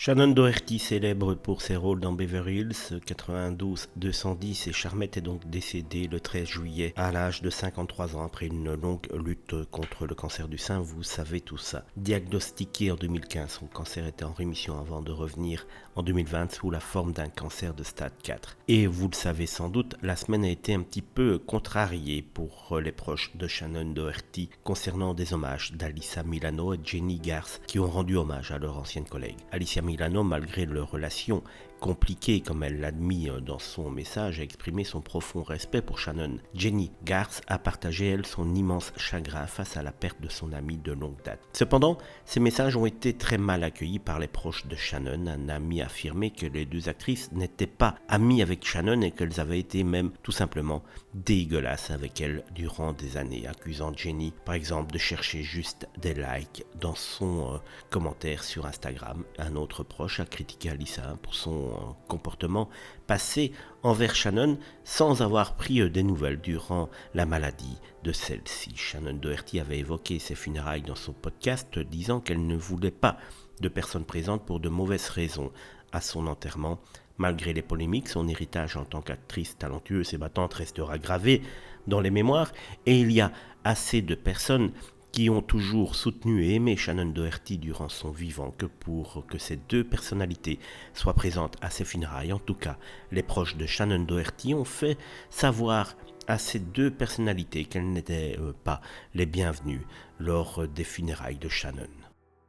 Shannon Doherty, célèbre pour ses rôles dans Beverly Hills 92-210 et Charmette, est donc décédée le 13 juillet à l'âge de 53 ans après une longue lutte contre le cancer du sein. Vous savez tout ça. Diagnostiqué en 2015, son cancer était en rémission avant de revenir en 2020 sous la forme d'un cancer de stade 4. Et vous le savez sans doute, la semaine a été un petit peu contrariée pour les proches de Shannon Doherty concernant des hommages d'Alyssa Milano et Jenny Garth qui ont rendu hommage à leur ancienne collègue. Alyssa Milano, malgré leur relation compliquée, comme elle l'a admis dans son message, a exprimé son profond respect pour Shannon. Jenny Garth a partagé, elle, son immense chagrin face à la perte de son amie de longue date. Cependant, ces messages ont été très mal accueillis par les proches de Shannon. Un ami a affirmé que les deux actrices n'étaient pas amies avec Shannon et qu'elles avaient été même tout simplement dégueulasses avec elle durant des années, accusant Jenny, par exemple, de chercher juste des likes dans son commentaire sur Instagram. Un autre proche a critiqué Alyssa pour son comportement passé envers Shannon sans avoir pris des nouvelles durant la maladie de celle-ci. Shannon Doherty avait évoqué ses funérailles dans son podcast, disant qu'elle ne voulait pas de personnes présentes pour de mauvaises raisons à son enterrement. Malgré les polémiques, son héritage en tant qu'actrice talentueuse et battante restera gravé dans les mémoires, et il y a assez de personnes qui ont toujours soutenu et aimé Shannon Doherty durant son vivant que pour que ces deux personnalités soient présentes à ses funérailles. En tout cas, les proches de Shannon Doherty ont fait savoir à ces deux personnalités qu'elles n'étaient pas les bienvenues lors des funérailles de Shannon.